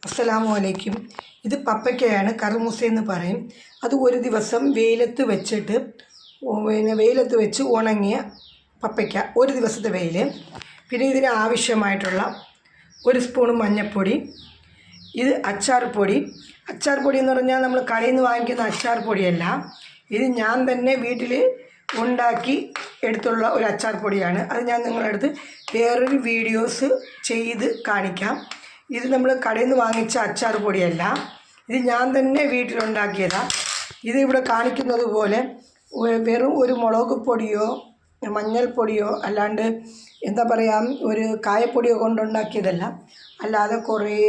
അസ്സലാമു ഇത് പപ്പയ്ക്കയാണ്, കറുമൂസ എന്ന് പറയും. അത് ഒരു ദിവസം വെയിലത്ത് വെച്ചിട്ട് വെയിലത്ത് വെച്ച് ഉണങ്ങിയ പപ്പയ്ക്ക, ഒരു ദിവസത്തെ വെയിൽ. പിന്നെ ഇതിന് ആവശ്യമായിട്ടുള്ള ഒരു സ്പൂൺ മഞ്ഞൾപ്പൊടി, ഇത് അച്ചാർ പൊടി എന്ന് പറഞ്ഞാൽ നമ്മൾ കടയിൽ നിന്ന് വാങ്ങിക്കുന്ന അച്ചാർ പൊടിയല്ല, ഇത് ഞാൻ തന്നെ വീട്ടിൽ ഉണ്ടാക്കി എടുത്തുള്ള ഒരു അച്ചാർ പൊടിയാണ്. അത് ഞാൻ നിങ്ങളുടെ അടുത്ത് വേറൊരു വീഡിയോസ് ചെയ്ത് കാണിക്കാം. ഇത് നമ്മൾ കടയിൽ നിന്ന് വാങ്ങിച്ച അച്ചാർ പൊടിയല്ല, ഇത് ഞാൻ തന്നെ വീട്ടിലുണ്ടാക്കിയതാണ്. ഇത് ഇവിടെ കാണിക്കുന്നത് പോലെ വെറും ഒരു മുളക് പൊടിയോ മഞ്ഞൾപ്പൊടിയോ അല്ലാണ്ട് എന്താ പറയുക ഒരു കായപ്പൊടിയോ കൊണ്ടുണ്ടാക്കിയതല്ല, അല്ലാതെ കുറേ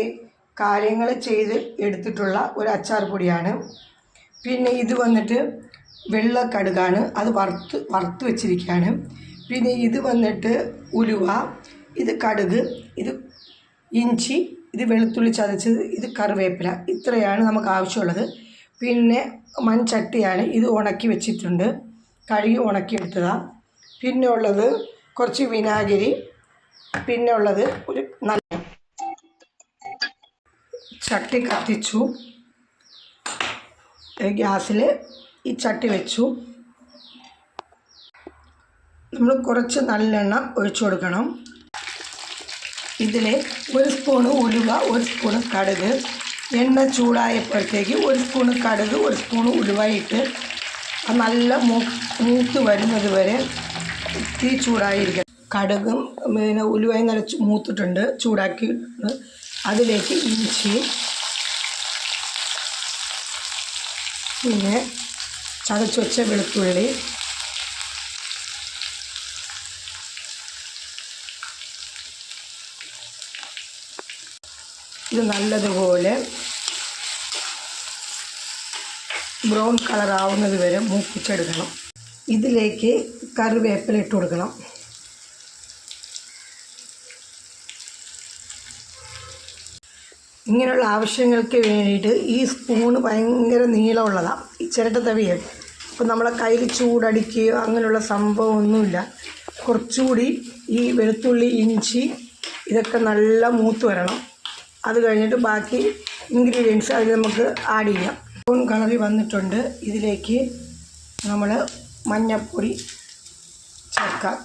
കാര്യങ്ങൾ ചെയ്ത് എടുത്തിട്ടുള്ള ഒരു അച്ചാർ പൊടിയാണ്. പിന്നെ ഇത് വന്നിട്ട് വെള്ളക്കടുകാണ്, അത് വറുത്ത് വെച്ചിരിക്കുകയാണ്. പിന്നെ ഇത് വന്നിട്ട് ഉലുവ, ഇത് കടുക്, ഇത് ഇഞ്ചി, ഇത് വെളുത്തുള്ളി ചതച്ചത്, ഇത് കറിവേപ്പില. ഇത്രയാണ് നമുക്ക് ആവശ്യമുള്ളത്. പിന്നെ മൺചട്ടിയാണ്, ഇത് ഉണക്കി വെച്ചിട്ടുണ്ട്, കഴുകി ഉണക്കിയെടുത്തതാണ്. പിന്നെ ഉള്ളത് കുറച്ച് വിനാഗിരി, പിന്നെ ഉള്ളത് ഒരു നല്ല ചട്ടി കത്തിച്ചു, ഗ്യാസിൽ ഈ ചട്ടി വെച്ചു. നമ്മൾ കുറച്ച് നല്ലെണ്ണ ഒഴിച്ചു കൊടുക്കണം. ഇതിൽ ഒരു സ്പൂണ് ഉലുവ, ഒരു സ്പൂണ് കടുക്. എണ്ണ ചൂടായപ്പോഴത്തേക്ക് ഒരു സ്പൂണ് കടുക്, ഒരു സ്പൂണ് ഉലുവ ഇട്ട് നല്ല മൂത്ത് വരുന്നത് വരെ തീ ചൂടായിരിക്കണം. കടുകും പിന്നെ ഉലുവയും നല്ല മൂത്തിട്ടുണ്ട്, ചൂടാക്കി. അതിലേക്ക് ഇഞ്ചി, പിന്നെ ചതച്ച് വെച്ച വെളുത്തുള്ളി, ഇത് നല്ലതുപോലെ ബ്രൗൺ കളർ ആവുന്നത് വരെ മൂപ്പിച്ചെടുക്കണം. ഇതിലേക്ക് കറിവേപ്പില ഇട്ട് കൊടുക്കണം. ഇങ്ങനെയുള്ള ആവശ്യങ്ങൾക്ക് വേണ്ടിയിട്ട് ഈ സ്പൂണ് ഭയങ്കര നീളമുള്ളതാണ്, ഈ ചിരട്ട തവിയാണ്. അപ്പോൾ നമ്മളെ കയ്യിൽ ചൂടടിക്കുകയോ അങ്ങനെയുള്ള സംഭവമൊന്നുമില്ല. കുറച്ചുകൂടി ഈ വെളുത്തുള്ളി, ഇഞ്ചി ഇതൊക്കെ നല്ല മൂത്ത് വരണം. അത് കഴിഞ്ഞിട്ട് ബാക്കി ഇൻഗ്രീഡിയൻസ് അതിൽ നമുക്ക് ആഡ് ചെയ്യാം. ബ്രൗൺ കളറിൽ വന്നിട്ടുണ്ട്. ഇതിലേക്ക് നമ്മൾ മഞ്ഞൾപ്പൊടി ചേർക്കാം.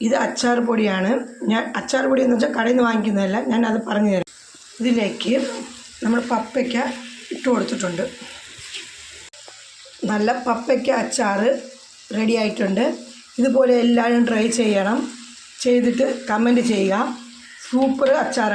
ഇത് അച്ചാർ പൊടിയാണ്. ഞാൻ അച്ചാർ പൊടി എന്ന് വെച്ചാൽ കടയിൽ നിന്ന് വാങ്ങിക്കുന്നതല്ല, ഞാൻ അത് പറഞ്ഞു തരാം. ഇതിലേക്ക് നമ്മൾ പപ്പയ്ക്ക ഇട്ട് കൊടുത്തിട്ടുണ്ട്. നല്ല പപ്പയ്ക്ക അച്ചാർ റെഡി ആയിട്ടുണ്ട്. ഇതുപോലെ എല്ലാവരും ട്രൈ ചെയ്യണം. ചെയ്തിട്ട് കമൻറ്റ് ചെയ്യുക. സൂപ്പർ അച്ചാർ.